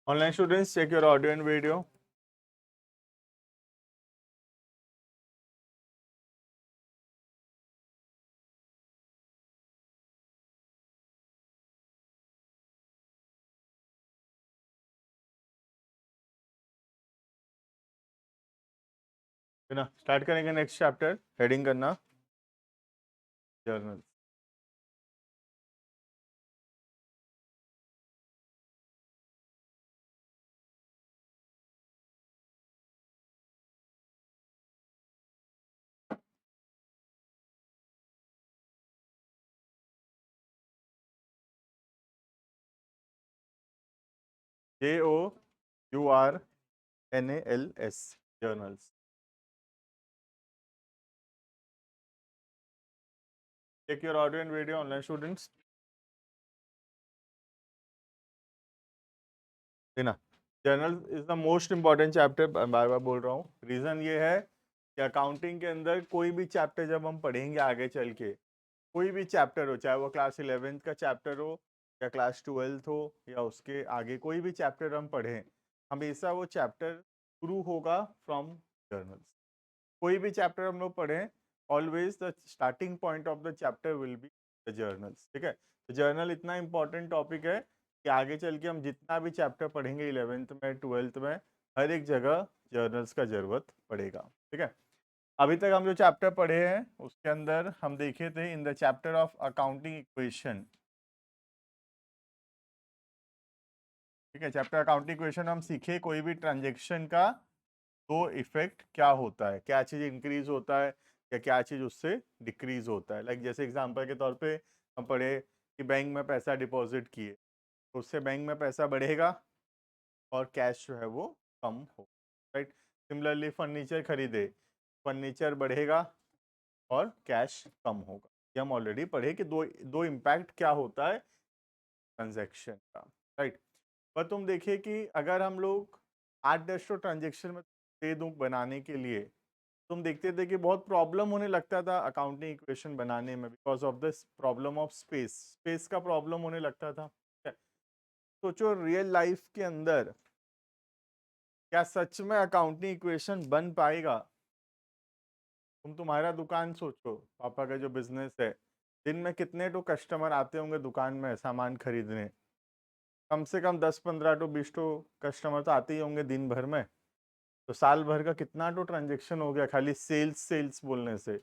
Online students, check your audio and video. है ना, start करेंगे नेक्स्ट चैप्टर, हेडिंग करना journal. JOURNALS, journals. Check your audio and video, online students. है ना, journal is the most important chapter, बार बार बोल रहा हूँ। रीजन ये है कि अकाउंटिंग के अंदर कोई भी चैप्टर जब हम पढ़ेंगे आगे चल के, कोई भी चैप्टर हो, चाहे वो क्लास 11th का चैप्टर हो या क्लास 12th हो या उसके आगे कोई भी चैप्टर हम पढ़ें, हमेशा वो चैप्टर शुरू होगा फ्रॉम जर्नल्स। कोई भी चैप्टर हम लोग पढ़ें, always the starting point of the chapter will be the journals. ठीक है, तो जर्नल इतना इंपॉर्टेंट टॉपिक है कि आगे चल के हम जितना भी चैप्टर पढ़ेंगे 11th में 12th में, हर एक जगह जर्नल्स का जरूरत पड़ेगा। ठीक है, अभी तक हम जो चैप्टर पढ़े हैं उसके अंदर हम देखे थे in the chapter of accounting equation. ठीक है, चैप्टर अकाउंटिंग इक्वेशन हम सीखे कोई भी ट्रांजेक्शन का तो इफेक्ट क्या होता है, क्या चीज इंक्रीज होता है या क्या चीज उससे डिक्रीज होता है। लाइक जैसे एग्जांपल के तौर पे हम पढ़े कि बैंक में पैसा डिपॉजिट किए तो उससे बैंक में पैसा बढ़ेगा और कैश जो है वो कम हो, राइट। सिमिलरली फर्नीचर खरीदे, फर्नीचर बढ़ेगा और कैश कम होगा। ये हम ऑलरेडी पढ़े कि दो दो इम्पैक्ट क्या होता है ट्रांजैक्शन का, राइट। पर तुम देखिए कि अगर हम लोग 8 ट्रांजेक्शन में दे दूं बनाने के लिए, तुम देखते थे कि बहुत प्रॉब्लम होने लगता था अकाउंटिंग इक्वेशन बनाने में, because of this problem of space. Space का प्रॉब्लम होने लगता था। सोचो रियल लाइफ के अंदर क्या सच में अकाउंटिंग इक्वेशन बन पाएगा? तुम्हारा दुकान सोचो, पापा का जो बिजनेस है, दिन में कितने तो कस्टमर आते होंगे दुकान में सामान खरीदने? कम से कम 10-15 तो 20 तो कस्टमर तो आते ही होंगे दिन भर में। तो साल भर का कितना तो ट्रांजेक्शन हो गया खाली सेल्स सेल्स बोलने से।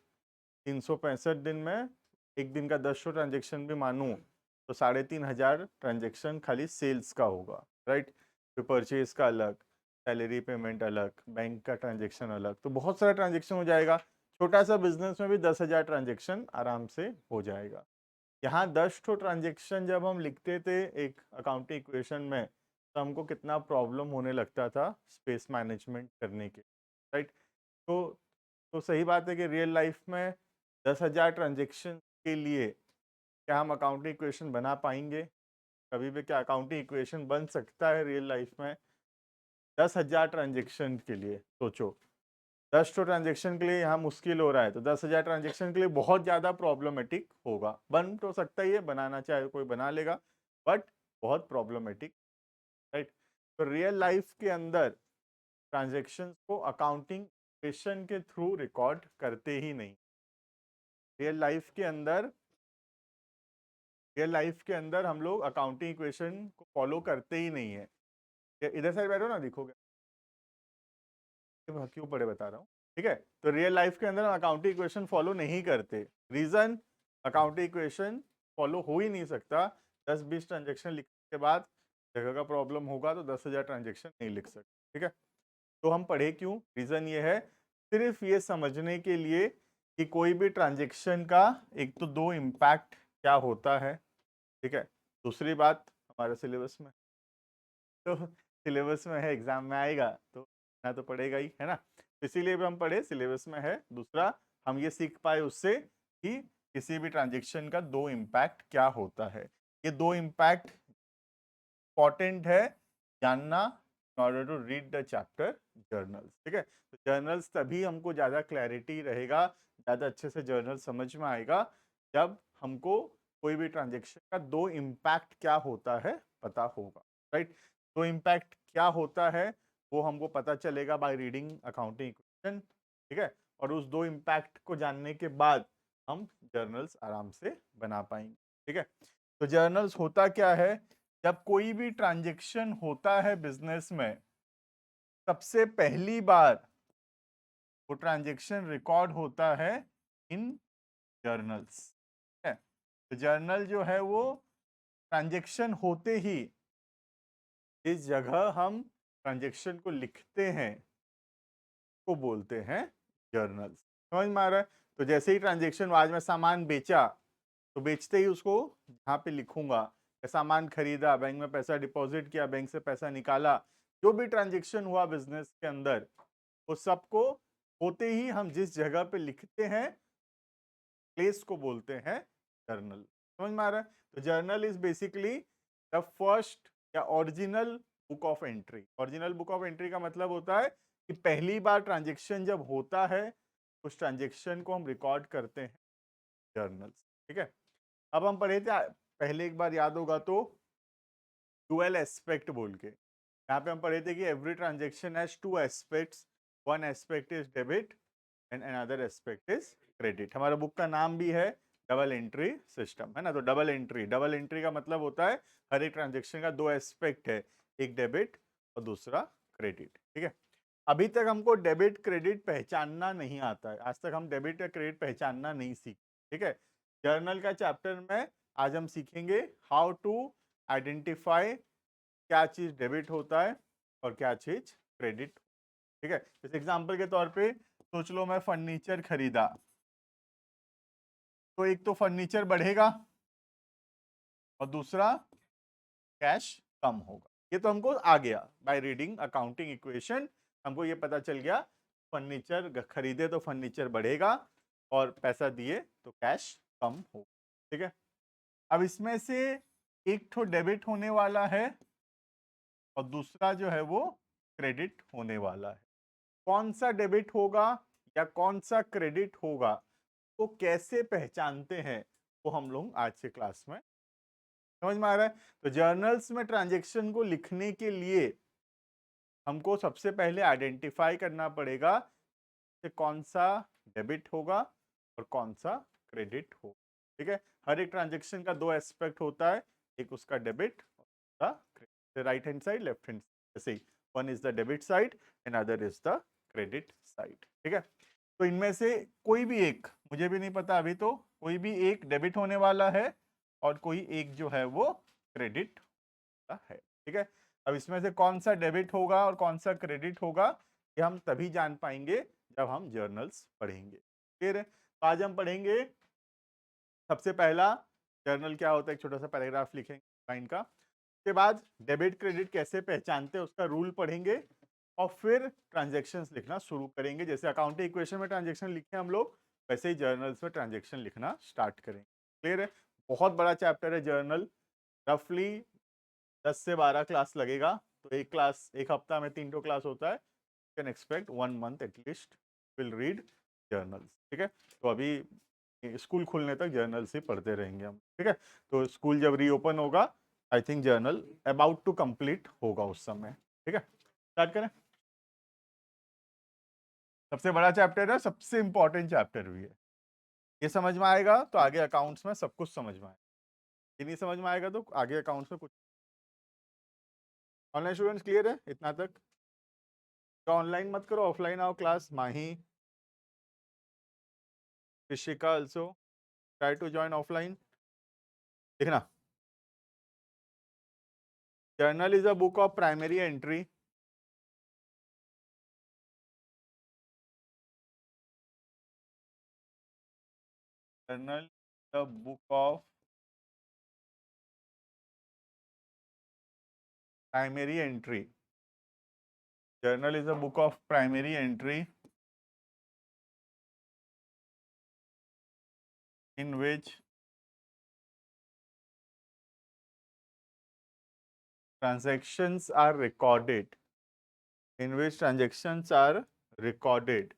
365 दिन में एक दिन का 10 ट्रांजेक्शन भी मानूं तो 3,500 ट्रांजेक्शन खाली सेल्स का होगा, राइट। फिर परचेज का अलग, सैलरी पेमेंट अलग, बैंक का ट्रांजेक्शन अलग, तो बहुत सारा ट्रांजेक्शन हो जाएगा। छोटा सा बिजनेस में भी 10,000 ट्रांजेक्शन आराम से हो जाएगा। यहाँ 10 ट्रांजेक्शन जब हम लिखते थे एक अकाउंटिंग इक्वेशन में, तो हमको कितना प्रॉब्लम होने लगता था स्पेस मैनेजमेंट करने के, राइट। तो सही बात है कि रियल लाइफ में 10,000 ट्रांजेक्शन के लिए क्या हम अकाउंटिंग इक्वेशन बना पाएंगे? कभी भी क्या अकाउंटिंग इक्वेशन बन सकता है रियल लाइफ में 10,000 ट्रांजेक्शन के लिए? सोचो, 10 ट्रांजेक्शन के लिए यहाँ मुश्किल हो रहा है, तो 10,000 ट्रांजेक्शन के लिए बहुत ज़्यादा प्रॉब्लमेटिक होगा। बन तो सकता ही है, बनाना चाहे कोई बना लेगा, बट बहुत प्रॉब्लमेटिक, राइट। तो रियल लाइफ के अंदर ट्रांजेक्शन को अकाउंटिंग इक्वेशन के थ्रू रिकॉर्ड करते ही नहीं। रियल लाइफ के अंदर हम लोग अकाउंटिंग इक्वेशन को फॉलो करते ही नहीं है। इधर साइड बैठो ना, दिखोगे क्यों पढ़े बता रहा हूँ। ठीक है, तो रियल लाइफ के अंदर हम अकाउंटिंग इक्वेशन फॉलो नहीं करते। रीजन, अकाउंटिंग इक्वेशन फॉलो हो ही नहीं सकता। 10-20 ट्रांजेक्शन लिखने के बाद जगह का प्रॉब्लम होगा तो 10,000 ट्रांजेक्शन नहीं लिख सकते। ठीक है, तो हम पढ़े क्यों? रीजन ये है, सिर्फ ये समझने के लिए कि कोई भी ट्रांजेक्शन का एक तो दो इम्पैक्ट क्या होता है। ठीक है, दूसरी बात हमारे सिलेबस में, तो सिलेबस में है, एग्जाम में आएगा तो ना तो पढ़ेगा ही, है ना। इसीलिए भी हम पढ़े, सिलेबस में है। दूसरा, हम ये सीख पाए उससे कि किसी भी ट्रांजेक्शन का दो इम्पैक्ट क्या होता है। ये दो इम्पैक्ट इंपॉर्टेंट है जानना in order to read the chapter journals. ठीक है, तो जर्नल्स तभी हमको ज़्यादा क्लैरिटी रहेगा, ज़्यादा अच्छे से जर्नल समझ में आएगा जब हमको कोई भी ट्रांजेक्शन का दो इम्पैक्ट क्या होता है पता होगा, राइट। तो इम्पैक्ट क्या होता है वो हमको पता चलेगा बाय रीडिंग अकाउंटिंग इक्वेशन, ठीक है। और उस दो इम्पैक्ट को जानने के बाद हम जर्नल्स आराम से बना पाएंगे, ठीक है। तो जर्नल्स होता क्या है, जब कोई भी ट्रांजेक्शन होता है बिजनेस में, सबसे पहली बार वो ट्रांजेक्शन रिकॉर्ड होता है इन जर्नल्स, है। तो जर्नल जो है वो ट्रांजेक्शन होते ही इस जगह हम ट्रांजेक्शन को लिखते हैं को बोलते हैं जर्नल्स। समझ में आ रहा है? तो जैसे ही ट्रांजेक्शन, आज मैं सामान बेचा तो बेचते ही उसको यहाँ पे लिखूंगा, सामान खरीदा, बैंक में पैसा डिपॉजिट किया, बैंक से पैसा निकाला, जो भी ट्रांजेक्शन हुआ बिजनेस के अंदर, वो सबको होते ही हम जिस जगह पे लिखते हैं प्लेस को बोलते हैं जर्नल। समझ में आ रहा है? तो journal is basically the first या original book of entry. Original book of entry का मतलब होता है कि पहली बार ट्रांजेक्शन जब होता है उस ट्रांजेक्शन को हम रिकॉर्ड करते हैं जर्नल्स, ठीक है। अब हम पढ़े थे पहले, एक बार याद होगा तो, डुअल एस्पेक्ट बोल के, यहाँ पे हम पढ़े थे कि every transaction has two aspects, one aspect is debit and another aspect is credit. हमारा बुक का नाम भी है डबल एंट्री सिस्टम, है ना। तो डबल एंट्री का मतलब होता है हर एक ट्रांजेक्शन का दो एस्पेक्ट है, एक डेबिट और दूसरा क्रेडिट, ठीक है। अभी तक हमको डेबिट क्रेडिट पहचानना नहीं आता है, आज तक हम डेबिट या क्रेडिट पहचानना नहीं सीखे, ठीक है। जर्नल का चैप्टर में आज हम सीखेंगे हाउ टू आइडेंटिफाई क्या चीज डेबिट होता है और क्या चीज क्रेडिट, ठीक है। इस एग्जांपल के तौर पे सोच लो मैं फर्नीचर खरीदा, तो एक तो फर्नीचर बढ़ेगा और दूसरा कैश कम होगा। ये तो हमको आ गया बाय रीडिंग अकाउंटिंग इक्वेशन, हमको ये पता चल गया फर्नीचर खरीदे तो फर्नीचर बढ़ेगा और पैसा दिए तो कैश कम होगा, ठीक है। अब इसमें से एक तो डेबिट होने वाला है और दूसरा जो है वो क्रेडिट होने वाला है। कौन सा डेबिट होगा या कौन सा क्रेडिट होगा वो कैसे पहचानते हैं, वो हम लोग आज के क्लास में, समझ में आ रहा है। तो जर्नल्स में ट्रांजेक्शन को लिखने के लिए हमको सबसे पहले आइडेंटिफाई करना पड़ेगा कि कौन सा डेबिट होगा और कौन सा क्रेडिट होगा, ठीक है। हर एक ट्रांजेक्शन का दो एस्पेक्ट होता है, एक उसका डेबिट और दूसरा credit, right hand side left hand side, one is the debit side and other is the credit side, ठीक है। तो इनमें से कोई भी एक, मुझे भी नहीं पता अभी, तो कोई भी एक डेबिट होने वाला है और कोई एक जो है वो क्रेडिट है, ठीक है। अब इसमें से कौन सा डेबिट होगा और कौन सा क्रेडिट होगा ये हम तभी जान पाएंगे जब हम जर्नल्स पढ़ेंगे। फिर आज हम पढ़ेंगे सबसे पहला जर्नल क्या होता है, एक छोटा सा पैराग्राफ लिखेंगे लाइन का, उसके बाद डेबिट क्रेडिट कैसे पहचानते हैं उसका रूल पढ़ेंगे और फिर ट्रांजैक्शंस लिखना शुरू करेंगे। जैसे अकाउंटिंग इक्वेशन में ट्रांजैक्शन लिखे हम लोग, वैसे ही जर्नल्स में ट्रांजैक्शन लिखना स्टार्ट करेंगे। क्लियर है? बहुत बड़ा चैप्टर है जर्नल, रफली 10 से 12 क्लास लगेगा। तो एक क्लास, एक हफ्ता में 3 क्लास होता है, can expect 1 month at least will read journals, ठीक है। तो अभी स्कूल खुलने तक जर्नल्स ही पढ़ते रहेंगे हम, ठीक है। तो स्कूल जब रीओपन होगा I think journal about to complete होगा उस समय, ठीक है। स्टार्ट करें। सबसे बड़ा चैप्टर है, सबसे इंपॉर्टेंट चैप्टर भी है। ये समझ में आएगा तो आगे अकाउंट्स में सब कुछ समझ में आएगा, ये नहीं समझ में आएगा तो आगे अकाउंट्स में कुछ। ऑनलाइन स्टूडेंट्स क्लियर है इतना तक? तो ऑनलाइन मत करो, ऑफलाइन आओ class. Mahi, Rishika also try to join offline. देखना, journal is a book of primary entry. Journal is a book of primary entry. Journal is a book of primary entry in which transactions are recorded. In which transactions are recorded.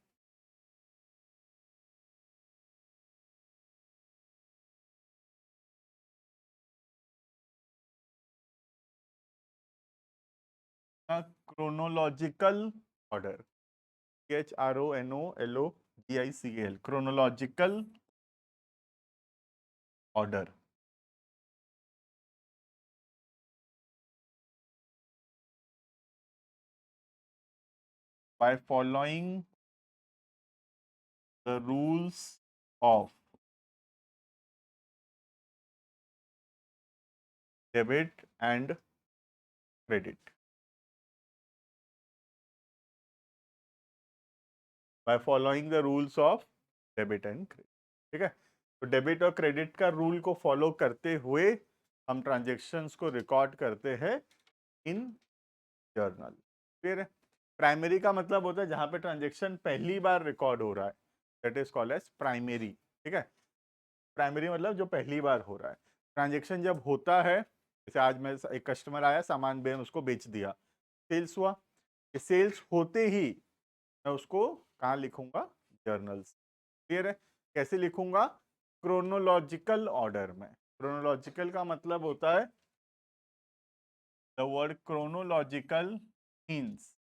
Chronological order, CHRONOLOGICAL, chronological order. By following the rules of debit and credit, by following the rules of debit and credit, ठीक है। तो debit और credit का rule को follow करते हुए हम transactions को रिकॉर्ड करते हैं इन जर्नल। फिर प्राइमरी का मतलब होता है जहां पे ट्रांजेक्शन पहली बार रिकॉर्ड हो रहा है, that is called as primary, ठीक है। प्राइमरी मतलब जो पहली बार हो रहा है। ट्रांजेक्शन जब होता है, जैसे आज मैं एक कस्टमर आया, सामान मैंने उसको बेच दिया, सेल्स हुआ। सेल्स होते ही मैं उसको कहाँ लिखूंगा? जर्नल्स। क्लियर है? कैसे लिखूंगा? क्रोनोलॉजिकल ऑर्डर में। क्रोनोलॉजिकल का मतलब होता है, the word chronological means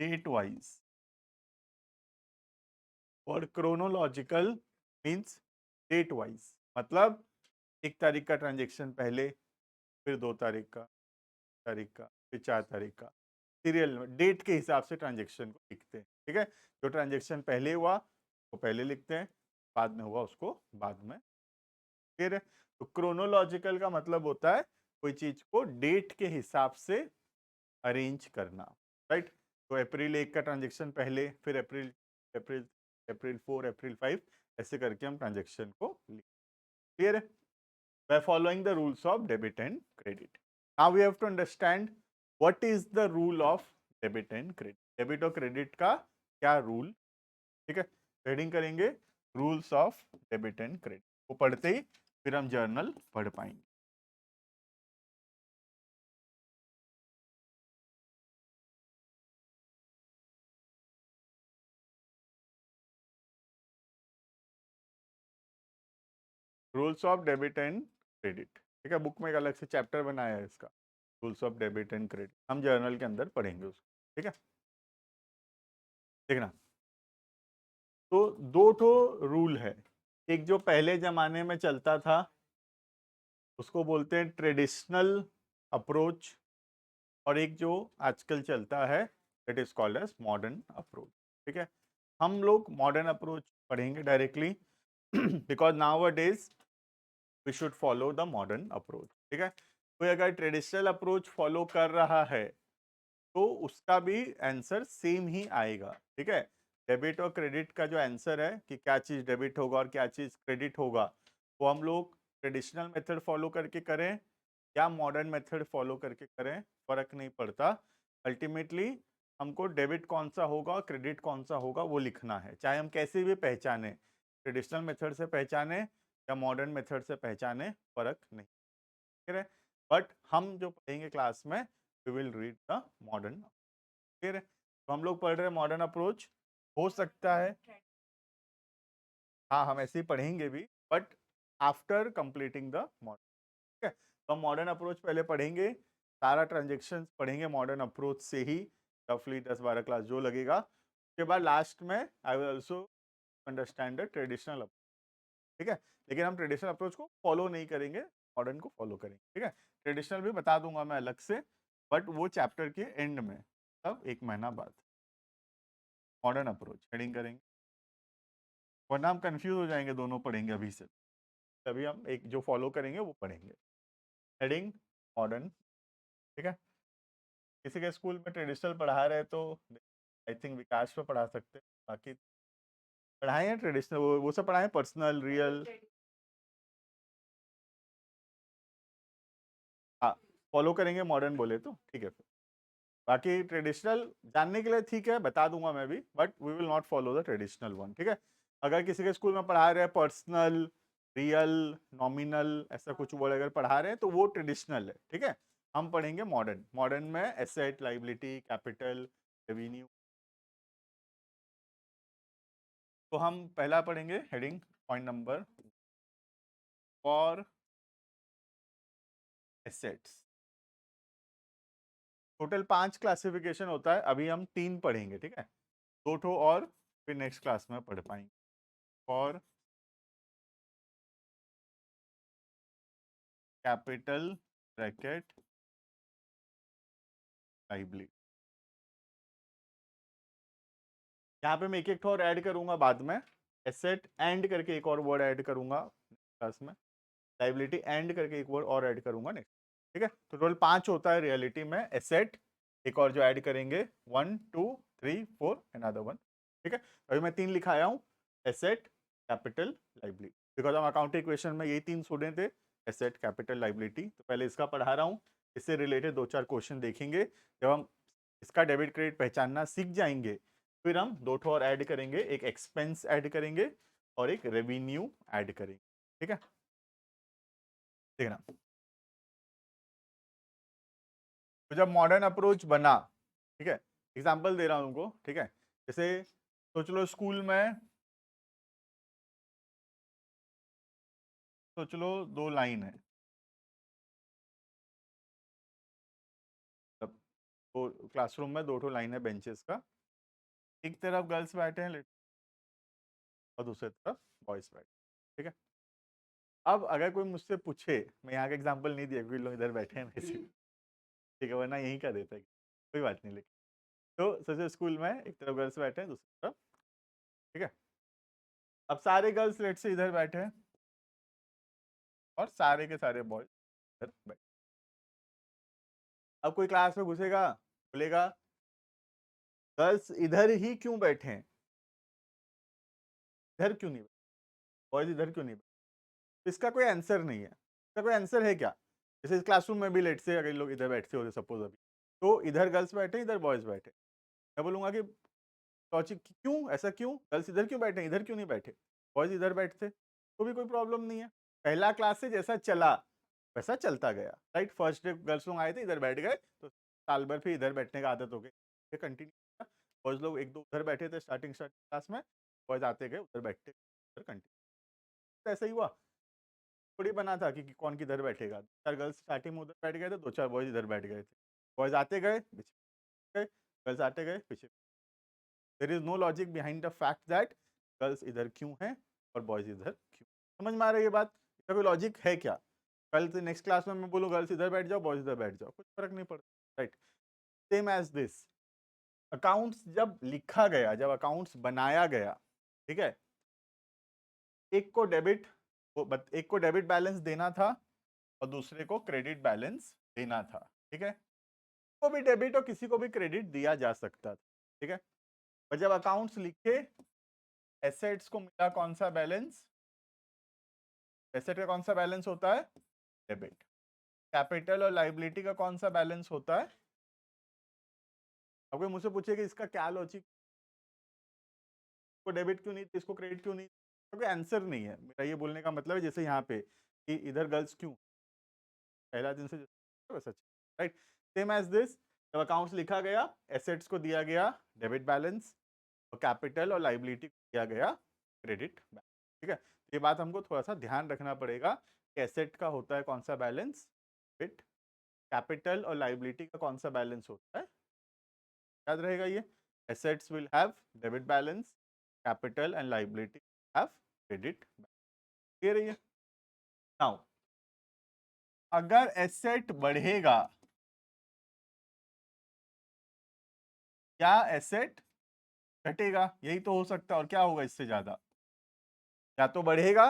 date wise. और क्रोनोलॉजिकल मीन्स डेट वाइज, मतलब 1 तारीख का ट्रांजेक्शन पहले, फिर 2 तारीख का, तारीख का, फिर 4 तारीख का, सीरियल में डेट के हिसाब से ट्रांजेक्शन को लिखते हैं, ठीक है। जो ट्रांजेक्शन पहले हुआ वो पहले लिखते हैं, बाद में हुआ उसको बाद में। फिर तो क्रोनोलॉजिकल का मतलब होता है कोई चीज को डेट के हिसाब से अरेंज करना, राइट। तो अप्रैल 1 का ट्रांजेक्शन पहले, फिर अप्रैल अप्रैल अप्रैल 4, अप्रैल 5, ऐसे करके हम ट्रांजेक्शन को लिखते। क्लियर है? By following the rules of debit and credit. Now we have to understand what is the rule of debit and credit. Debit और क्रेडिट का क्या रूल, ठीक है। हेडिंग करेंगे rules of debit and credit, वो पढ़ते ही फिर हम जर्नल पढ़ पाएंगे। Rules of debit and credit, ठीक है। बुक में एक अलग से चैप्टर बनाया है इसका, rules of debit and credit. हम जर्नल के अंदर पढ़ेंगे उसको, ठीक है। देखना, तो दो ठो रूल है। एक जो पहले जमाने में चलता था उसको बोलते हैं ट्रेडिशनल अप्रोच, और एक जो आजकल चलता है it is called as modern approach, ठीक है। हम लोग मॉडर्न अप्रोच पढ़ेंगे directly because nowadays we should follow the modern approach, ठीक है। कोई अगर ट्रेडिशनल अप्रोच फॉलो कर रहा है तो उसका भी आंसर सेम ही आएगा, ठीक है। डेबिट और क्रेडिट का जो आंसर है कि क्या चीज़ डेबिट होगा और क्या चीज़ क्रेडिट होगा, वो हम लोग ट्रेडिशनल मेथड फॉलो करके करें या मॉडर्न मेथड फॉलो करके करें, फर्क नहीं पड़ता। अल्टीमेटली हमको डेबिट कौन सा होगा और क्रेडिट कौन सा होगा वो लिखना है, चाहे हम कैसे भी पहचाने, ट्रेडिशनल मेथड से पहचाने या मॉडर्न मेथड से पहचाने, फर्क नहीं, ठीक है। बट हम जो पढ़ेंगे क्लास में we will read the modern, फिर तो हम लोग पढ़ रहे हैं मॉडर्न अप्रोच। हो सकता है हाँ हम ऐसे ही पढ़ेंगे भी, but after completing the modern, ठीक है। तो हम मॉडर्न अप्रोच पहले पढ़ेंगे, सारा ट्रांजेक्शन पढ़ेंगे मॉडर्न अप्रोच से ही, रफली 10-12 क्लास जो लगेगा। उसके बाद लास्ट में I will also understand the traditional approach, ठीक है। लेकिन हम ट्रेडिशनल अप्रोच को फॉलो नहीं करेंगे, मॉडर्न को फॉलो करेंगे, ठीक है। ट्रेडिशनल भी बता दूंगा मैं अलग से, बट वो चैप्टर के एंड में, तब 1 महीना बाद। मॉडर्न अप्रोच हेडिंग करेंगे, वरना हम कंफ्यूज हो जाएंगे, दोनों पढ़ेंगे अभी से, तभी हम एक जो फॉलो करेंगे वो पढ़ेंगे। हेडिंग मॉडर्न, ठीक है। किसी के स्कूल में ट्रेडिशनल पढ़ा रहे तो आई थिंक विकास पे पढ़ा सकते हैं, बाकी पढ़ाए हैं ट्रेडिशनल, वो सब पढ़ाए, पर्सनल रियल, हाँ फॉलो करेंगे मॉडर्न बोले तो ठीक है। फिर बाकी ट्रेडिशनल जानने के लिए ठीक है, बता दूंगा मैं भी, but we will not follow the traditional one, ठीक है। अगर किसी के स्कूल में पढ़ा रहे हैं पर्सनल, रियल, नॉमिनल, ऐसा कुछ वर्ड अगर पढ़ा रहे हैं तो वो ट्रेडिशनल है, ठीक है। हम पढ़ेंगे मॉडर्न, मॉडर्न में एसेट, लाइबिलिटी, कैपिटल, रेवेन्यू। तो हम पहला पढ़ेंगे heading point number for assets, total 5 classification होता है, अभी हम 3 पढ़ेंगे, ठीक है, 2 ठो और फिर नेक्स्ट क्लास में पढ़ पाएंगे। और कैपिटल ब्रैकेट लाइबिलिटी, यहाँ पे मैं एक एक और ऐड करूंगा बाद में, एसेट एंड करके एक और वर्ड ऐड करूंगा क्लास में, लाइबिलिटी एंड करके एक वर्ड और ऐड करूंगा नेक्स्ट, ठीक है। तो टोटल 5 होता है रियलिटी में, एसेट एक और जो ऐड करेंगे 1 2 3 4 अनदर वन, ठीक है। अभी मैं 3 लिखाया हूँ, एसेट कैपिटल लाइबिलिटी, बिकॉज हम अकाउंटिंग इक्वेशन में यही 3 स्टूडेंट थे, एसेट कैपिटल लाइबिलिटी। तो पहले इसका पढ़ा रहा हूँ, इससे रिलेटेड 2-4 क्वेश्चन देखेंगे। जब हम इसका डेबिट क्रेडिट पहचानना सीख जाएंगे, फिर हम 2 ठो और ऐड करेंगे, एक एक्सपेंस ऐड करेंगे और एक रेवेन्यू ऐड करेंगे, ठीक है। देखना, तो जब मॉडर्न अप्रोच बना, ठीक है, एग्जांपल दे रहा हूं उनको, ठीक है, जैसे सोच लो स्कूल में, सोच लो 2 लाइन है, तब तो क्लासरूम में 2 ठो लाइन है बेंचेस का, एक तरफ गर्ल्स बैठे हैं और दूसरी तरफ बॉयज बैठे, ठीक है। अब अगर कोई मुझसे पूछे, मैं यहाँ का एग्जांपल नहीं दिया क्योंकि लोग इधर बैठे हैं वैसे, ठीक है, वरना यहीं का देता है, कोई बात नहीं। लेकिन तो सोचो स्कूल में एक तरफ गर्ल्स बैठे हैं, दूसरी तरफ, ठीक है। अब सारे गर्ल्स लेट से इधर बैठे हैं और सारे के सारे बॉयज इधर बैठे। अब कोई क्लास में घुसेगा, बोलेगा गर्ल्स इधर ही क्यों बैठे हैं, इधर क्यों नहीं, बॉयज इधर क्यों नहीं बैठे? तो इसका कोई आंसर नहीं है, इसका कोई आंसर है क्या? जैसे इस क्लासरूम में भी लेट से अगर लोग इधर बैठते होते सपोज अभी, तो इधर गर्ल्स बैठे इधर बॉयज बैठे, मैं बोलूंगा कि लॉजिक क्यों, ऐसा क्यों, गर्ल्स इधर क्यों बैठे इधर क्यों नहीं बैठे, बॉयज इधर बैठते तो भी कोई प्रॉब्लम नहीं है। पहला क्लास से जैसा चला वैसा चलता गया, राइट। फर्स्ट डे गर्ल्स लोग आए थे इधर बैठ गए, तो साल भर फिर इधर बैठने का आदत हो गई, ये कंटिन्यू। बॉयज लोग एक दो उधर बैठे थे स्टार्टिंग क्लास में, बॉयज आते गए उधर बैठते उधर कंटिन्यू, तो ऐसा ही हुआ। थोड़ी बना था कि कौन किधर बैठेगा, 4 गर्ल्स स्टार्टिंग में उधर बैठ गए थे, 2-4 बॉयज इधर बैठ गए थे, बॉयज आते गए पीछे गए, गर्ल्स आते गए पीछे। There is no logic behind the fact that girls इधर क्यों हैं और बॉयज इधर क्यों। समझ में आ रही है ये बात? इसका कोई लॉजिक है क्या? कल से नेक्स्ट क्लास में मैं बोलूँ गर्ल्स इधर बैठ जाओ बॉयज इधर बैठ जाओ, कुछ फर्क नहीं पड़ता, right. Same as this, accounts जब लिखा गया, जब अकाउंट्स बनाया गया, ठीक है, एक को डेबिट, एक को डेबिट बैलेंस देना था और दूसरे को क्रेडिट बैलेंस देना था, ठीक है। को भी डेबिट और किसी को भी क्रेडिट दिया जा सकता था, ठीक है। और जब अकाउंट्स लिखे, एसेट्स को मिला कौन सा बैलेंस, एसेट का कौन सा बैलेंस होता है, डेबिट। कैपिटल और लाइबिलिटी का कौन सा बैलेंस होता है? अब कोई मुझसे पूछे कि इसका क्या लॉजिक, इसको डेबिट क्यों नहीं, इसको क्रेडिट क्यों नहीं, तो कोई आंसर नहीं है। मेरा ये बोलने का मतलब है जैसे यहाँ पे कि इधर गर्ल्स क्यों, पहला दिन से वैसा, राइट। सेम एज दिस, जब अकाउंट्स लिखा गया, एसेट्स को दिया गया डेबिट बैलेंस और कैपिटल और लाइबिलिटी को दिया गया क्रेडिट बैलेंस, ठीक है। ये बात हमको थोड़ा सा ध्यान रखना पड़ेगा कि एसेट का होता है कौन सा बैलेंस, डेबिट, कैपिटल और लाइबिलिटी का कौन सा बैलेंस होता है, याद रहेगा ये। Assets will have debit balance, capital and liability have credit balance, clear है ये? नाउ अगर एसेट बढ़ेगा या एसेट घटेगा, यही तो हो सकता है, और क्या होगा इससे ज्यादा, या तो बढ़ेगा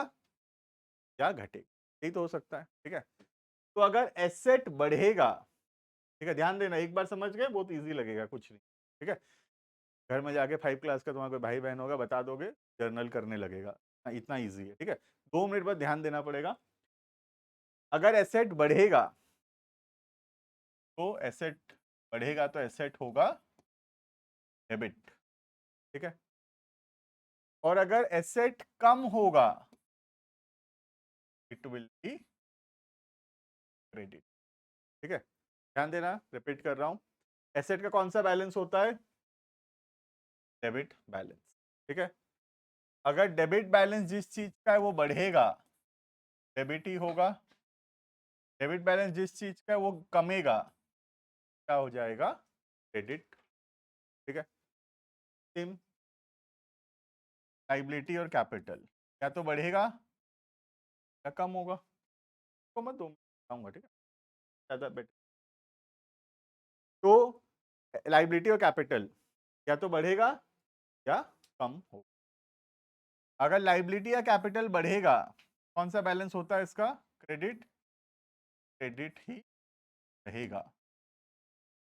या घटेगा, यही तो हो सकता है, ठीक है। तो अगर एसेट बढ़ेगा, ठीक है, ध्यान देना, एक बार समझ गए बहुत इजी लगेगा, कुछ नहीं, ठीक है। घर में जाके 5 क्लास का तुम्हारा कोई भाई बहन होगा, बता दोगे, जर्नल करने लगेगा, इतना इजी है, ठीक है। 2 मिनट बाद ध्यान देना पड़ेगा। अगर एसेट बढ़ेगा, तो एसेट बढ़ेगा तो एसेट होगा डेबिट, ठीक है। और अगर एसेट कम होगा, इट विल बी क्रेडिट, ठीक है। ध्यान देना, रिपीट कर रहा हूं, एसेट का कौन सा बैलेंस होता है, डेबिट बैलेंस, ठीक है। अगर डेबिट बैलेंस जिस चीज का है वो बढ़ेगा, डेबिट ही होगा, डेबिट बैलेंस जिस चीज का है वो कमेगा, क्या हो जाएगा, क्रेडिट। ठीक है, सेम लाइबिलिटी और कैपिटल या तो बढ़ेगा या कम होगा, तो मैं दो बताऊंगा, ठीक है, ज्यादा बेटर। तो लाइबिलिटी और कैपिटल या तो बढ़ेगा या कम होगा। अगर लाइबिलिटी या कैपिटल बढ़ेगा, कौन सा बैलेंस होता है इसका, क्रेडिट, क्रेडिट ही रहेगा।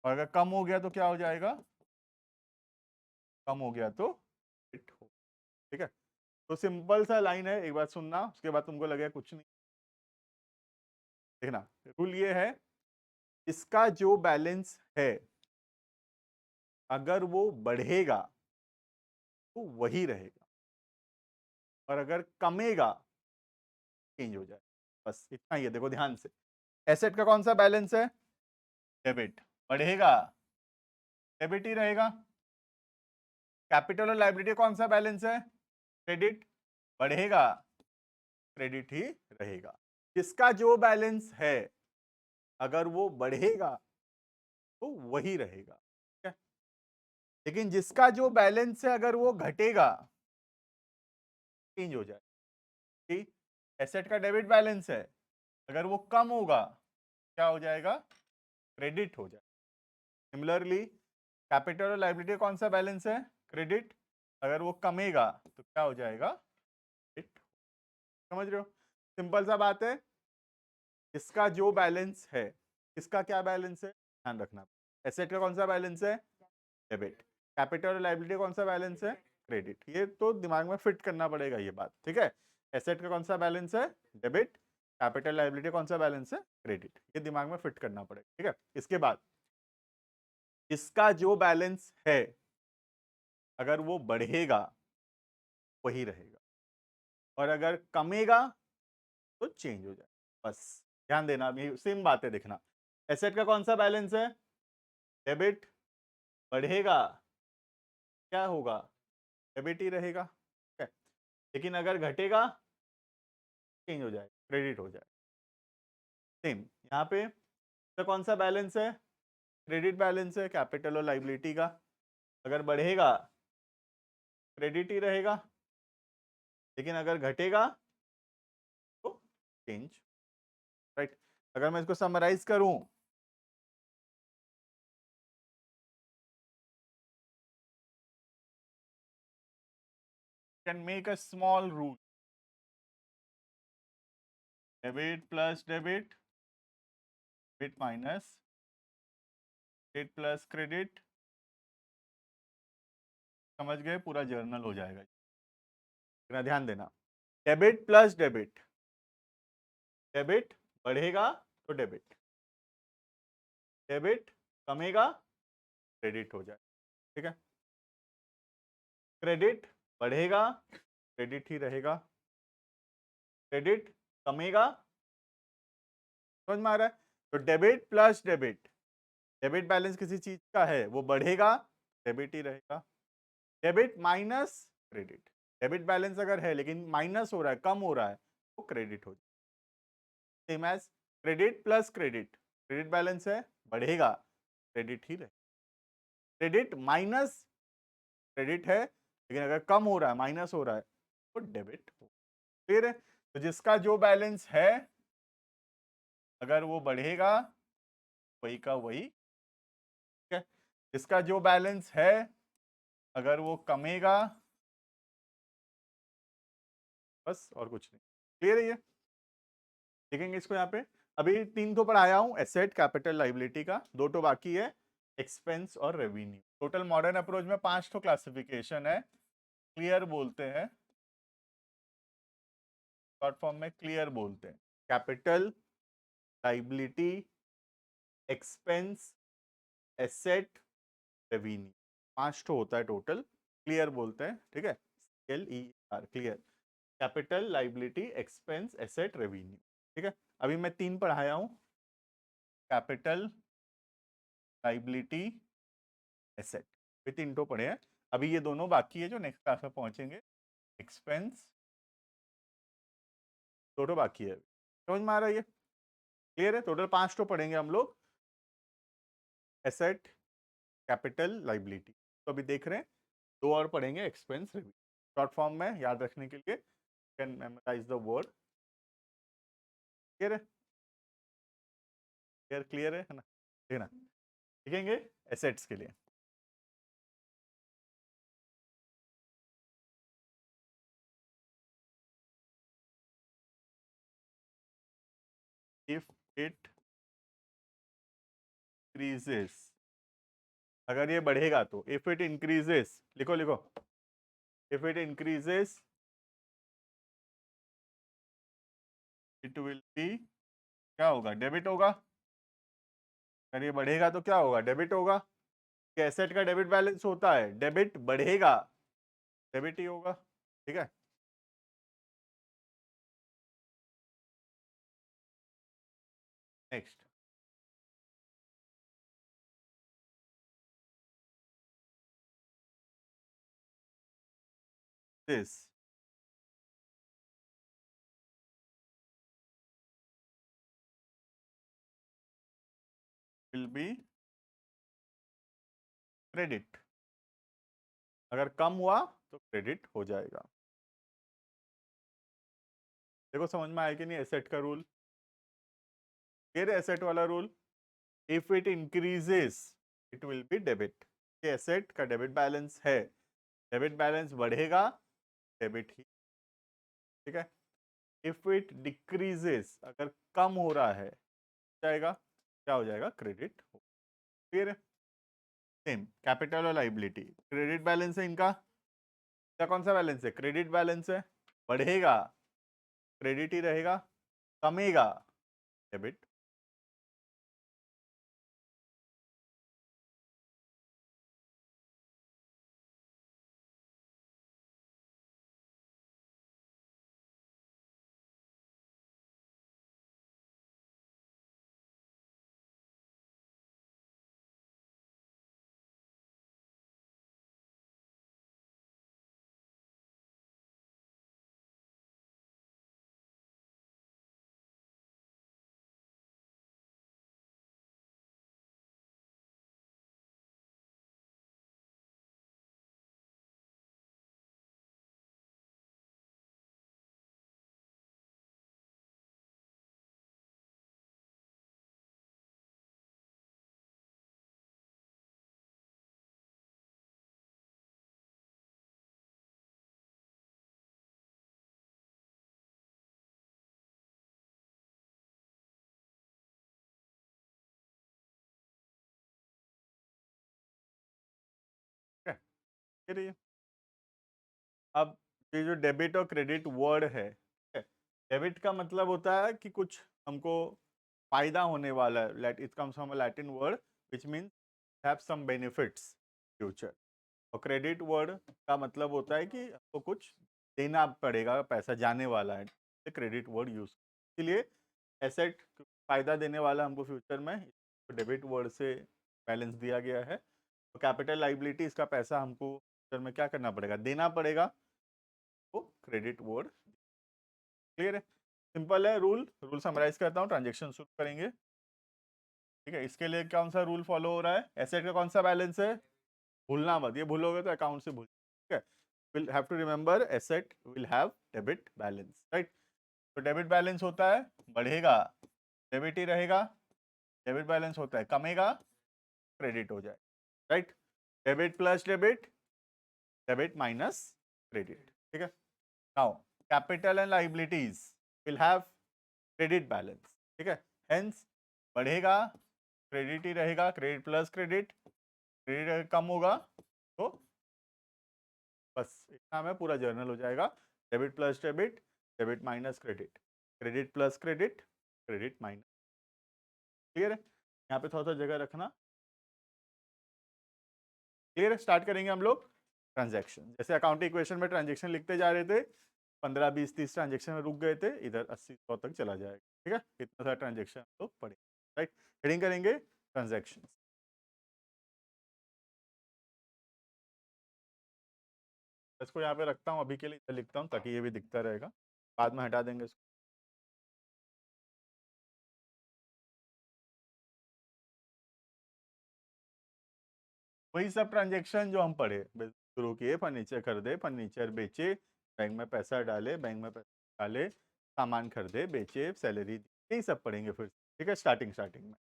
और अगर कम हो गया तो क्या हो जाएगा, कम हो गया तो डेबिट हो। ठीक है, तो सिंपल सा लाइन है, एक बार सुनना, उसके बाद तुमको लगेगा कुछ नहीं। देखना, रूल ये है, इसका जो बैलेंस है अगर वो बढ़ेगा तो वही रहेगा, और अगर कमेगा चेंज हो जाए, बस इतना ही है। देखो ध्यान से, एसेट का कौन सा बैलेंस है, डेबिट, बढ़ेगा डेबिट ही रहेगा। कैपिटल और लायबिलिटी कौन सा बैलेंस है, क्रेडिट, बढ़ेगा क्रेडिट ही रहेगा। जिसका जो बैलेंस है अगर वो बढ़ेगा तो वही रहेगा, ठीक है। लेकिन जिसका जो बैलेंस है अगर वो घटेगा, चेंज हो जाए, ठीक, एसेट का डेबिट बैलेंस है, अगर वो कम होगा क्या हो जाएगा, क्रेडिट हो जाए। सिमिलरली कैपिटल और लायबिलिटी कौन सा बैलेंस है, क्रेडिट, अगर वो कमेगा तो क्या हो जाएगा, डेबिट। समझ रहे हो, सिंपल सा बात है। इसका जो बैलेंस है, इसका क्या बैलेंस है, ध्यान रखना। एसेट का कौन सा बैलेंस है, डेबिट, कैपिटल और लायबिलिटी कौन सा बैलेंस है, क्रेडिट। ये तो दिमाग में फिट करना पड़ेगा ये बात, ठीक है। एसेट का कौन सा बैलेंस है, डेबिट, कैपिटल लायबिलिटी कौन सा बैलेंस है, क्रेडिट, ये दिमाग में फिट करना पड़ेगा, ठीक है। इसके बाद इसका जो बैलेंस है अगर वो बढ़ेगा वही रहेगा, और अगर कमेगा तो चेंज हो जाए, बस ध्यान देना। अभी सेम बात है, देखना, एसेट का कौन सा बैलेंस है, डेबिट, बढ़ेगा क्या होगा, डेबिट ही रहेगा, ठीक है। लेकिन अगर घटेगा चेंज हो जाए, क्रेडिट हो जाए। सेम यहाँ पे तो कौन सा बैलेंस है, क्रेडिट बैलेंस है कैपिटल और लाइबिलिटी का, अगर बढ़ेगा क्रेडिट ही रहेगा, लेकिन अगर घटेगा तो चेंज, राइट। अगर मैं इसको समराइज करूं, can make a small rule, debit plus debit, debit minus debit plus credit, समझ गए, पूरा जर्नल हो जाएगा। इतना ध्यान देना, डेबिट प्लस डेबिट, डेबिट बढ़ेगा तो डेबिट, डेबिट कमेगा क्रेडिट हो जाए, ठीक है। क्रेडिट बढ़ेगा क्रेडिट ही रहेगा, क्रेडिट कमेगा, समझ में आ रहा है। तो debit plus debit, debit balance किसी चीज का है वो बढ़ेगा डेबिट ही रहेगा, debit minus credit, debit balance अगर है लेकिन माइनस हो रहा है, कम हो रहा है, वो क्रेडिट हो जाए। Same as credit plus credit, credit balance है बढ़ेगा क्रेडिट ही रहेगा, क्रेडिट माइनस क्रेडिट है लेकिन अगर कम हो रहा है, माइनस हो रहा है, तो डेबिट हो। क्लियर है, तो जिसका जो बैलेंस है अगर वो बढ़ेगा वही का वही, ठीक है। जिसका जो बैलेंस है अगर वो कमेगा, बस और कुछ नहीं। क्लियर है ये, देखेंगे इसको यहाँ पे। अभी तीन तो पढ़ाया हूँ, एसेट कैपिटल लाइबिलिटी का, दो तो बाकी है, एक्सपेंस और रेवेन्यू। टोटल मॉडर्न अप्रोच में 5 तो क्लासिफिकेशन है, क्लियर बोलते हैं, शॉर्ट फॉर्म में क्लियर बोलते हैं, capital, liability, expense, asset, revenue, 5 तो होता है टोटल, क्लियर बोलते हैं, ठीक है। CLER, clear, capital, liability, expense, asset, revenue, ठीक है। अभी मैं तीन पढ़ाया हूँ, कैपिटल, लाइबिलिटी, एसेट, ये तीन तो पढ़े हैं। अभी ये दोनों बाकी है जो नेक्स्ट क्लास में पहुंचेंगे, एक्सपेंस, दो तो बाकी है। समझ में आ रहा है ये, क्लियर है, टोटल 5 तो पढ़ेंगे हम लोग। Asset, capital, liability. तो अभी देख रहे हैं, दो और पढ़ेंगे एक्सपेंस रिव्यू। शॉर्ट फॉर्म में याद रखने के लिए can memorise the word. Clear है? क्लियर है ना? ठीक है ना? लिखेंगे एसेट्स के लिए। इफ इट इंक्रीजेस, अगर ये बढ़ेगा तो, इफ इट इंक्रीजेस, लिखो लिखो, if it increases it will be, क्या होगा? डेबिट होगा। अगर ये बढ़ेगा तो क्या होगा? डेबिट होगा। एसेट का डेबिट बैलेंस होता है, डेबिट बढ़ेगा, डेबिट ही होगा। ठीक है। Next, this will be credit. अगर कम हुआ तो क्रेडिट हो जाएगा। देखो समझ में आया कि नहीं एसेट का रूल? फिर एसेट वाला rule, if it increases it will be debit. Asset का डेबिट बैलेंस है, डेबिट बैलेंस बढ़ेगा, डेबिट ही। ठीक है। इफ इट डिक्रीजेस, अगर कम हो रहा है, जाएगा, क्या हो जाएगा? क्रेडिट। फिर सेम कैपिटल और लाइबिलिटी, क्रेडिट बैलेंस है इनका, क्या कौन सा बैलेंस है? क्रेडिट बैलेंस है। बढ़ेगा, क्रेडिट ही रहेगा, कमेगा, डेबिट। ठीक है। फिर ये, अब ये जो डेबिट और क्रेडिट वर्ड है, ठीक है, डेबिट का मतलब होता है कि कुछ हमको फायदा होने वाला है, let it comes from a Latin word which means have some benefits future. और क्रेडिट वर्ड का मतलब होता है कि आपको कुछ देना पड़ेगा, पैसा जाने वाला है, क्रेडिट वर्ड यूज। इसलिए एसेट फायदा देने वाला हमको फ्यूचर में, तो डेबिट वर्ड से बैलेंस दिया गया है। तो कैपिटल लाइबिलिटी, इसका पैसा हमको फ्यूचर में क्या करना पड़ेगा? देना पड़ेगा, तो क्रेडिट वर्ड। क्लियर है? सिंपल है रूल। रूल समराइज करता हूँ, ट्रांजेक्शन शुरू करेंगे। ठीक है, इसके लिए कौन सा रूल फॉलो हो रहा है? एसेट का कौन सा बैलेंस है? भूलना मत, ये भूलोगे तो अकाउंट से भूल। ठीक है, will have to remember asset will have debit balance, right? तो डेबिट बैलेंस होता है, बढ़ेगा, डेबिट ही रहेगा। डेबिट बैलेंस होता है, कमेगा, क्रेडिट हो जाए, right? Debit plus debit, debit minus credit. ठीक है। Now capital and liabilities will have credit balance. ठीक है, हेंस बढ़ेगा, क्रेडिट ही रहेगा, क्रेडिट प्लस क्रेडिट, क्रेडिट कम होगा तो बस इतना में पूरा जर्नल हो जाएगा। Debit plus debit, debit minus credit, credit plus credit, credit minus. Clear है? यहाँ पे थोड़ा सा जगह रखना। क्लियर है? स्टार्ट करेंगे हम लोग ट्रांजैक्शन। जैसे अकाउंटिंग इक्वेशन में ट्रांजैक्शन लिखते जा रहे थे, 15 20 30 ट्रांजैक्शन में रुक गए थे, इधर 80 100 तक चला जाएगा। ठीक है, इतना सारा ट्रांजैक्शन हम लोग पढ़े, राइट? हेडिंग करेंगे ट्रांजैक्शन। इसको यहाँ पे रखता हूँ, अभी के लिए इधर लिखता हूँ ताकि ये भी दिखता रहेगा, बाद में हटा देंगे इसको। वही सब ट्रांजेक्शन जो हम पढ़े, शुरू किए, फर्नीचर खरीदे, फर्नीचर बेचे, बैंक में पैसा डाले, बैंक में पैसा डाले, सामान खरीदे बेचे, सैलरी दी, यही सब पढ़ेंगे फिर, ठीक है, स्टार्टिंग में।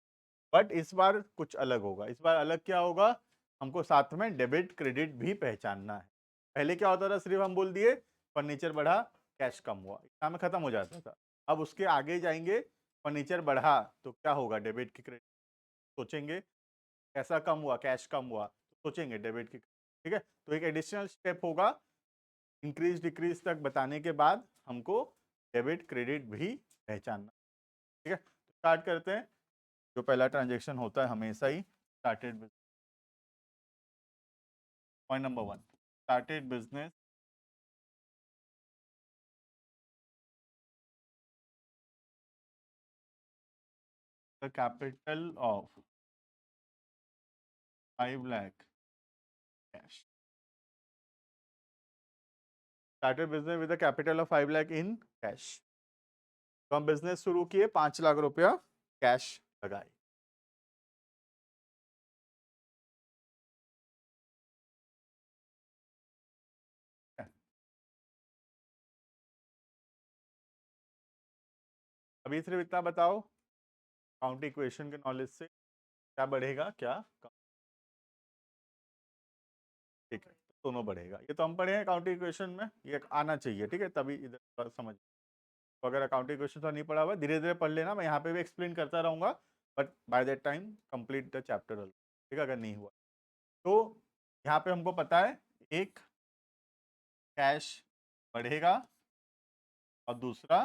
बट इस बार कुछ अलग होगा। इस बार अलग क्या होगा, हमको साथ में डेबिट क्रेडिट भी पहचानना है। पहले क्या होता था, सिर्फ हम बोल दिए फर्नीचर बढ़ा, कैश कम हुआ, इतना में खत्म हो जाता था। अब उसके आगे जाएंगे, फर्नीचर बढ़ा तो क्या होगा, डेबिट की क्रेडिट सोचेंगे, कैसा कम हुआ, कैश कम हुआ, तो सोचेंगे डेबिट की, ठीक है। तो एक एडिशनल स्टेप होगा, इंक्रीज डिक्रीज तक बताने के बाद हमको डेबिट क्रेडिट भी पहचानना, ठीक है। तो स्टार्ट करते हैं। जो पहला ट्रांजेक्शन होता है हमेशा he started, point number 1, started business the capital of 5 lakh cash. Started business with the capital of 5 lakh in cash. तो हम बिजनेस शुरू किए, 5 लाख रुपया कैश लगाए। अभी सिर्फ इतना बताओ, काउंट इक्वेशन के नॉलेज से क्या बढ़ेगा क्या कम, ठीक है, तो दोनों बढ़ेगा। ये तो हम पढ़े हैं काउंट इक्वेशन में, ये आना चाहिए, ठीक है, तभी इधर थोड़ा समझ। तो अगर अकाउंटिंग क्वेश्चन तो नहीं पढ़ा हुआ, धीरे धीरे पढ़ लेना, मैं यहाँ पे भी एक्सप्लेन करता रहूंगा, but by that time complete the chapter, ठीक है, अगर नहीं हुआ तो। यहाँ पे हमको पता है, एक कैश बढ़ेगा और दूसरा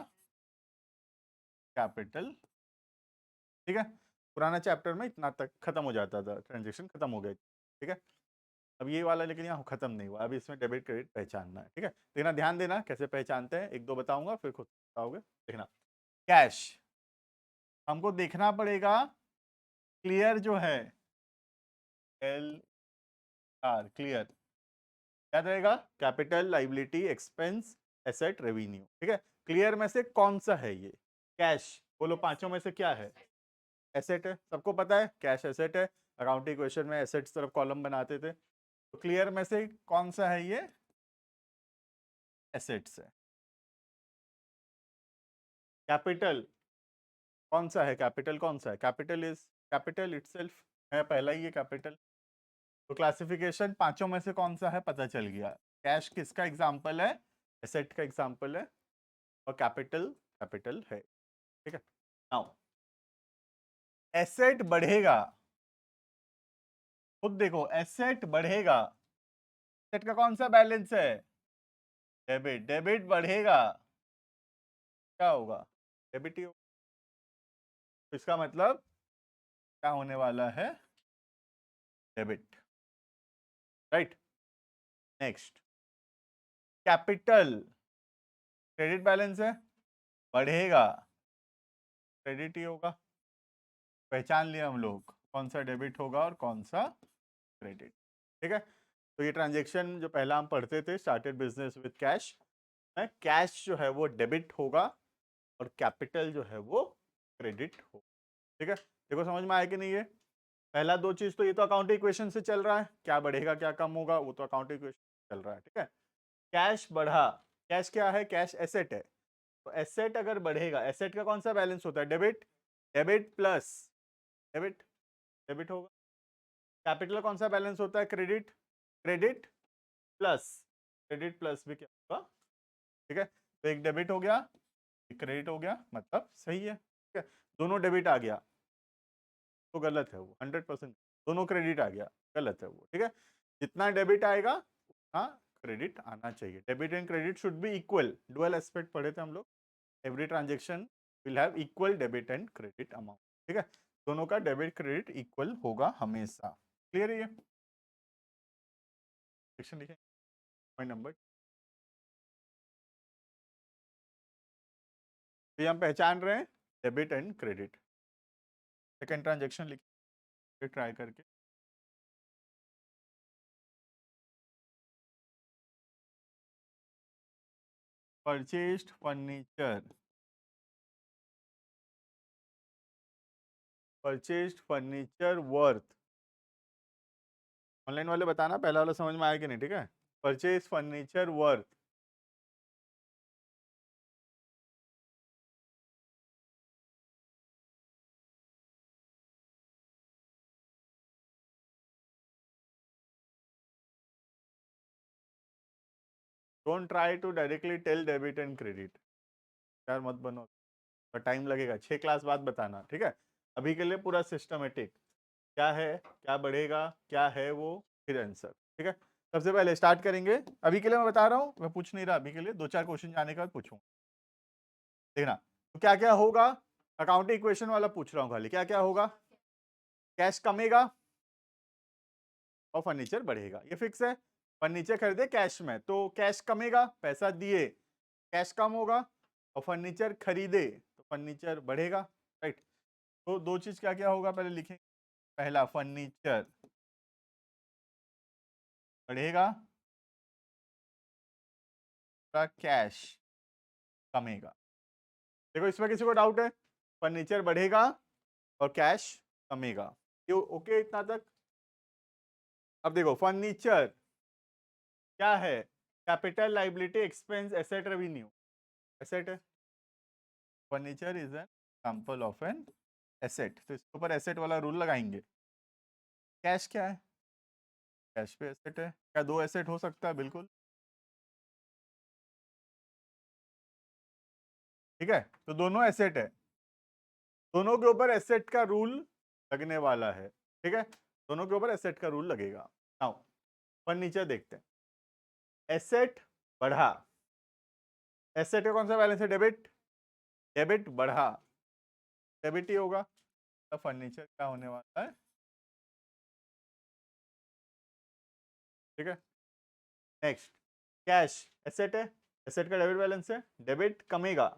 कैपिटल, ठीक है। पुराना चैप्टर में इतना तक खत्म हो जाता था, ट्रांजेक्शन खत्म हो गए, ठीक है। अब ये वाला लेकिन यहाँ खत्म नहीं हुआ, अभी इसमें डेबिट क्रेडिट पहचानना है, ठीक है। देखना, ध्यान देना कैसे पहचानते हैं, एक दो बताऊंगा फिर खुद बताओगे, देखना। कैश हमको देखना पड़ेगा, क्लियर जो है, एल आर क्लियर, याद रहेगा, capital, liability, expense, asset, revenue, ठीक है। क्लियर में से कौन सा है ये, कैश, बोलो पांचों में से क्या है, एसेट है, सबको पता है कैश एसेट है, अकाउंटिंग क्वेश्चन में एसेट्स तरफ कॉलम बनाते थे। तो क्लियर में से कौन सा है ये, एसेट्स है। कैपिटल कौन सा है, कैपिटल कौन सा है, कैपिटल इज कैपिटल इटसेल्फ है, पहला ही ये कैपिटल। तो क्लासिफिकेशन पांचों में से कौन सा है पता चल गया, कैश किसका एग्जाम्पल है, एसेट का एग्जाम्पल है, और कैपिटल कैपिटल है, ठीक है। नाउ एसेट बढ़ेगा, खुद देखो एसेट बढ़ेगा, एसेट का कौन सा बैलेंस है, डेबिट, डेबिट बढ़ेगा, क्या होगा, डेबिट ही होगा। तो इसका मतलब क्या होने वाला है, debit, right. Next, capital, credit balance है, बढ़ेगा, क्रेडिट ही होगा। पहचान लिया हम लोग कौन सा डेबिट होगा और कौन सा क्रेडिट, ठीक है। तो ये ट्रांजेक्शन जो पहला हम पढ़ते थे, स्टार्टेड बिजनेस विद कैश, में कैश जो है वो डेबिट होगा और कैपिटल जो है वो क्रेडिट होगा, ठीक है। देखो समझ में आया कि नहीं, ये पहला दो चीज तो ये तो अकाउंटिंग इक्वेशन से चल रहा है, क्या बढ़ेगा क्या कम होगा वो तो अकाउंटिंग इक्वेशन चल रहा है, ठीक है। कैश बढ़ा, कैश क्या है, कैश एसेट है, तो एसेट अगर बढ़ेगा, एसेट का कौन सा बैलेंस होता है, debit, debit plus debit, debit होगा। कैपिटल कौन सा बैलेंस होता है, credit, credit plus, credit plus भी क्या होगा, ठीक है। तो एक डेबिट हो गया, एक क्रेडिट हो गया, मतलब सही है, ठीक है। दोनों डेबिट आ गया तो गलत है वो, 100%। दोनों क्रेडिट आ गया, गलत है वो, ठीक है। जितना डेबिट आएगा उतना क्रेडिट आना चाहिए, debit and credit should be equal, dual aspect पढ़े थे हम लोग, every transaction will have equal debit and credit amount, ठीक है। दोनों का डेबिट क्रेडिट इक्वल होगा हमेशा, क्लियर है ये सेक्शन, लिखें पॉइंट नंबर। तो ये हम पहचान रहे हैं debit and credit. Second transaction लिखिए ट्राई करके, purchased furniture, purchased furniture worth online वाले बताना पहला वाला समझ में आया कि नहीं, ठीक है। Purchase furniture worth, don't try to directly tell debit and credit, यार मत बनो, तो टाइम लगेगा, 6 क्लास बाद बताना, ठीक है। अभी के लिए पूरा सिस्टमेटिक, क्या है, क्या बढ़ेगा, क्या है वो, फिर आंसर, ठीक है। सबसे पहले स्टार्ट करेंगे, अभी के लिए मैं बता रहा हूँ, मैं पूछ नहीं रहा, अभी के लिए 2-4 क्वेश्चन जाने के बाद पूछूंगा, देखना। तो क्या क्या होगा, अकाउंटिंग इक्वेशन वाला पूछ रहा हूँ खाली, क्या क्या होगा, कैश कमेगा और फर्नीचर बढ़ेगा, ये फिक्स है। फर्नीचर खरीदे कैश में तो कैश कमेगा, पैसा दिए कैश कम होगा, और फर्नीचर खरीदे तो फर्नीचर बढ़ेगा, राइट। तो दो चीज क्या क्या होगा पहले लिखेंगे, पहला फर्नीचर बढ़ेगा, कैश कमेगा। देखो इसमें किसी को डाउट है, फर्नीचर बढ़ेगा और कैश कमेगा, ये ओके इतना तक। अब देखो फर्नीचर क्या है, capital liability expense asset revenue, asset है, furniture is an example of an asset, तो इसके ऊपर एसेट वाला रूल लगाएंगे। कैश क्या है, कैश पे एसेट है, क्या दो एसेट हो सकता है, बिल्कुल, ठीक है, तो दोनों एसेट है, दोनों के ऊपर एसेट का रूल लगने वाला है, ठीक है, दोनों के ऊपर एसेट का रूल लगेगा। नाउ फर्नीचर देखते हैं, एसेट बढ़ा, एसेट का कौन सा बैलेंस है, डेबिट, डेबिट बढ़ा, डेबिट ही होगा, तो फर्नीचर क्या होने वाला है, ठीक है। नेक्स्ट, कैश एसेट है, एसेट का डेबिट बैलेंस है, डेबिट कमेगा,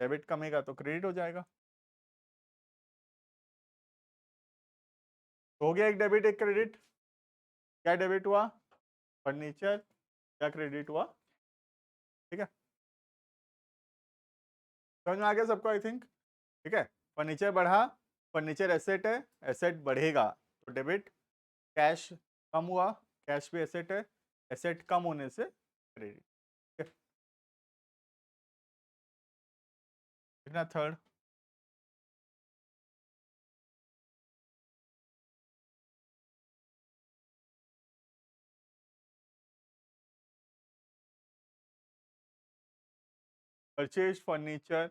डेबिट कमेगा तो क्रेडिट हो जाएगा, तो हो गया एक डेबिट एक क्रेडिट, क्या डेबिट हुआ, फर्नीचर, क्या क्रेडिट हुआ, ठीक है, समझ में आ गया सबको आई थिंक, ठीक है। फर्नीचर बढ़ा, फर्नीचर एसेट है, एसेट बढ़ेगा तो डेबिट, कैश कम हुआ, कैश भी एसेट है, एसेट कम होने से क्रेडिट, कितना third, purchase furniture,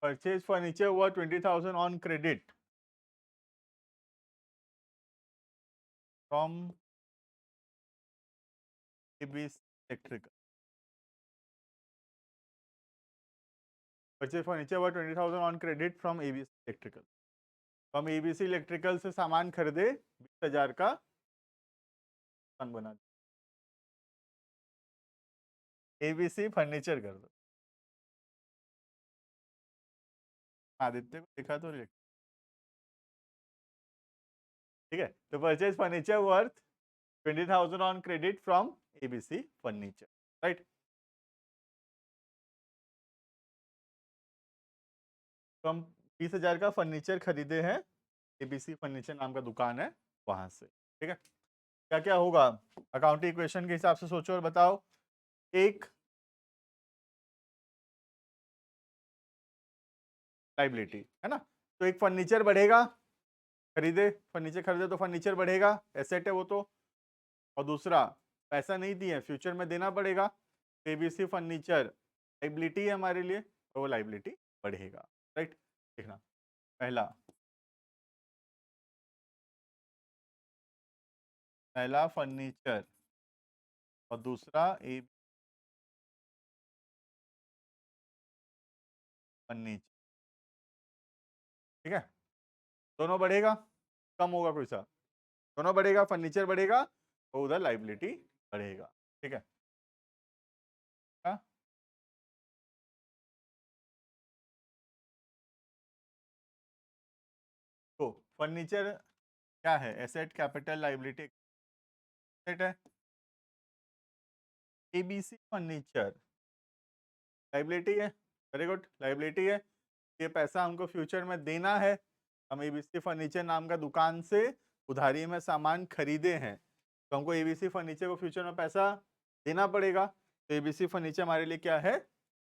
purchase furniture हुआ 20,000 on credit from ABC electrical, purchase furniture हुआ 20,000 on credit from ABC electrical, तो हम एबीसी इलेक्ट्रिकल से सामान खरीदे 20,000 का, सामान बना, एबीसी फर्नीचर कर दो, आदित्य को दिखा तो ठीक है, तो purchase furniture worth 20,000 on credit from ABC furniture, right. तो हम 20,000 का फर्नीचर खरीदे हैं, एबीसी फर्नीचर नाम का दुकान है वहां से, ठीक है। क्या क्या होगा, अकाउंटिंग इक्वेशन के हिसाब से सोचो और बताओ, एक लाइबिलिटी है ना, तो एक फर्नीचर बढ़ेगा, खरीदे फर्नीचर खरीदे तो फर्नीचर बढ़ेगा, एसेट है वो तो, और दूसरा पैसा नहीं दिए फ्यूचर में देना पड़ेगा, एबीसी फर्नीचर लाइबिलिटी है हमारे लिए, तो वो लाइबिलिटी बढ़ेगा, राइट। देखना, पहला पहला फर्नीचर और दूसरा ए फर्नीचर, ठीक है, दोनों बढ़ेगा, कम होगा कोई सा, दोनों बढ़ेगा, फर्नीचर बढ़ेगा तो उधर लाइबिलिटी बढ़ेगा, ठीक है। हाँ? तो फर्नीचर क्या है, एसेट कैपिटल लाइबिलिटी एसेट है, एबीसी फर्नीचर लाइबिलिटी है, वेरी गुड लाइबिलिटी है, ये पैसा हमको फ्यूचर में देना है, हम एबीसी फर्नीचर नाम का दुकान से उधारी में सामान खरीदे हैं, तो हमको एबीसी फर्नीचर को फ्यूचर में पैसा देना पड़ेगा, तो एबीसी फर्नीचर हमारे लिए क्या है,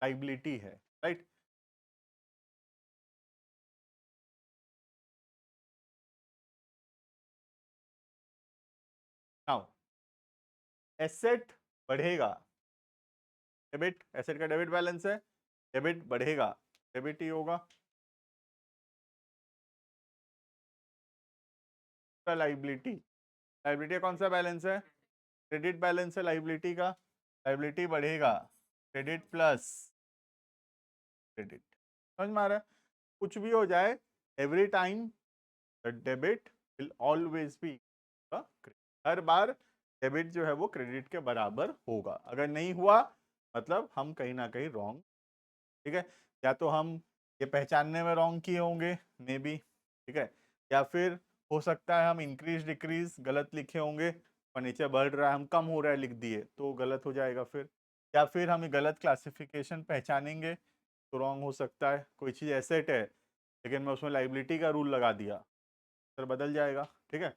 लाइबिलिटी है, राइट। नाउ एसेट बढ़ेगा, डेबिट, एसेट का डेबिट बैलेंस है, डेबिट बढ़ेगा, डेबिट ही होगा, लाइबिलिटी, लाइबिलिटी कौन सा बैलेंस है, क्रेडिट बैलेंस है लाइबिलिटी का, लाइबिलिटी बढ़ेगा, क्रेडिट प्लस क्रेडिट, समझ में आ रहा है, कुछ भी हो जाए every time the debit will always be, her bar debit जो है वो क्रेडिट के बराबर होगा, अगर नहीं हुआ मतलब हम कहीं ना कहीं रॉन्ग, ठीक है, या तो हम ये पहचानने में रॉन्ग किए होंगे मे बी, ठीक है, या फिर हो सकता है हम इंक्रीज डिक्रीज गलत लिखे होंगे, फर्नीचर बढ़ रहा है हम कम हो रहा है लिख दिए तो गलत हो जाएगा फिर, या फिर हम गलत क्लासिफिकेशन पहचानेंगे तो रॉन्ग हो सकता है, कोई चीज़ एसेट है लेकिन मैं उसमें लाइबिलिटी का रूल लगा दिया फिर बदल जाएगा, ठीक है,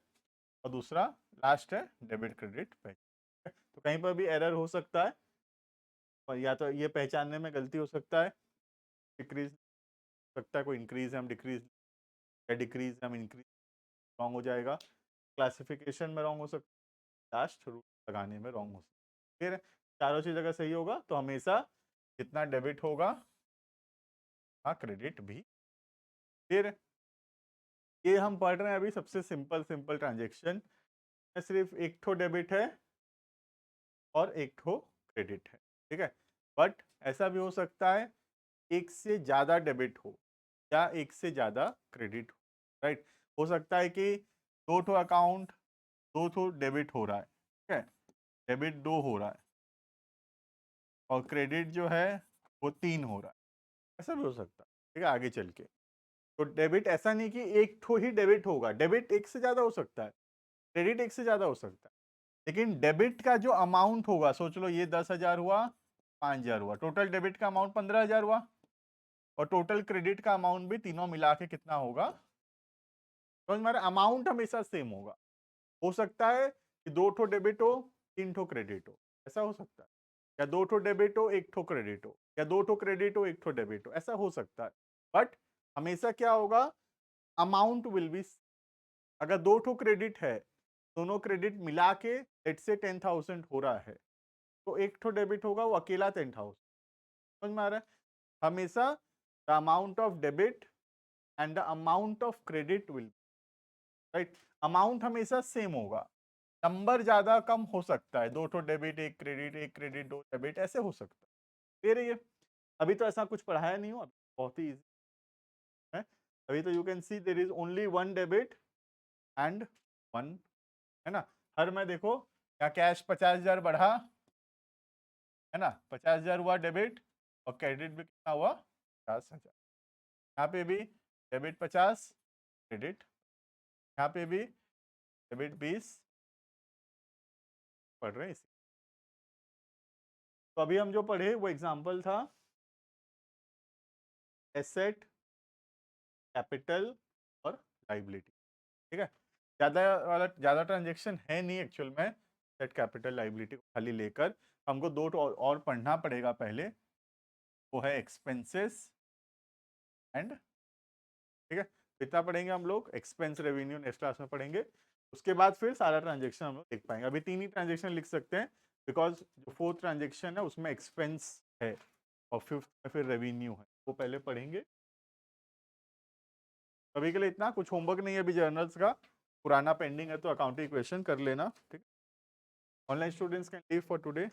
और दूसरा लास्ट है डेबिट क्रेडिट पहचान, तो कहीं पर भी एरर हो सकता है, और या तो ये पहचानने में गलती हो सकता है, डिक्रीज सकता है, कोई इंक्रीज है हम डिक्रीज, या डिक्रीज है हम इंक्रीज, रॉन्ग हो जाएगा, क्लासिफिकेशन में रॉन्ग हो सकता है, लास्ट रूल लगाने में रॉन्ग हो सकता है, फिर चारों चीज़ अगर सही होगा तो हमेशा जितना डेबिट होगा हाँ क्रेडिट भी, फिर ये हम पढ़ रहे हैं अभी सबसे सिंपल सिंपल ट्रांजेक्शन, सिर्फ एक ठो डेबिट है और एक ठो क्रेडिट है, ठीक है, बट ऐसा भी हो सकता है एक से ज़्यादा डेबिट हो या एक से ज़्यादा क्रेडिट हो, राइट, हो सकता है कि दो ठो अकाउंट दो ठो डेबिट हो रहा है, ठीक है, डेबिट दो हो रहा है और क्रेडिट जो है वो तीन हो रहा है, ऐसा भी हो सकता है, ठीक है, आगे चल के, तो डेबिट ऐसा नहीं कि एक ठो ही डेबिट होगा, डेबिट एक से ज़्यादा हो सकता है, क्रेडिट एक से ज़्यादा हो सकता है, लेकिन डेबिट का जो अमाउंट होगा सोच लो ये 10,000 हुआ 5,000 हुआ, टोटल डेबिट का अमाउंट 15,000 हुआ, और टोटल क्रेडिट का अमाउंट भी तीनों मिला के कितना होगा, तो हमारा अमाउंट हमेशा सेम होगा, हो सकता है कि दो ठो डेबिट हो तीन ठो क्रेडिट हो, ऐसा हो सकता है, या दो ठो डेबिट हो एक ठो क्रेडिट हो, या दो ठो क्रेडिट हो एक ठो डेबिट हो, ऐसा हो सकता है, बट हमेशा क्या होगा, अमाउंट विल बी, अगर दो ठो क्रेडिट है दोनों क्रेडिट मिला के लेट्स से 10,000 हो रहा है तो एक ठो डेबिट होगा वो अकेला 10,000, समझ में आ रहा है, हमेशा the amount of debit and the amount of credit will, right, amount हमेशा सेम होगा, नंबर ज्यादा कम हो सकता है, दो ठो डेबिट एक क्रेडिट दो डेबिट ऐसे हो सकता है, फिर ये अभी तो ऐसा कुछ पढ़ाया नहीं हो, अभी बहुत ही इजी है, अभी तो you can see there is only one debit and one, है ना, हर में देखो यहाँ कैश 50,000 बढ़ा, है ना, 50,000 हुआ डेबिट और क्रेडिट भी कितना हुआ 50,000, यहाँ पे भी डेबिट 50 क्रेडिट, यहाँ पे भी डेबिट 20 पढ़ रहे हैं इसी, तो अभी हम जो पढ़े वो एग्जांपल था एसेट कैपिटल और लाइबिलिटी, ठीक है, ज़्यादा ट्रांजेक्शन है नहीं एक्चुअल में, एसेट कैपिटल लाइबिलिटी को खाली लेकर हमको दो और पढ़ना पड़ेगा पहले, वो है एक्सपेंसेस एंड, ठीक है, इतना पढ़ेंगे हम लोग, एक्सपेंस रेवेन्यू नेक्स्ट क्लास में पढ़ेंगे, उसके बाद फिर सारा ट्रांजेक्शन हम लोग देख पाएंगे, अभी तीन ही ट्रांजेक्शन लिख सकते हैं बिकॉज जो फोर्थ ट्रांजेक्शन है उसमें एक्सपेंस है और फिफ्थ में फिर रेवेन्यू है, वो पहले पढ़ेंगे, अभी के लिए इतना, कुछ होमवर्क नहीं है अभी जर्नल्स का, पुराना पेंडिंग है तो अकाउंटिंग इक्वेशन कर लेना, ठीक है, online students can leave for today.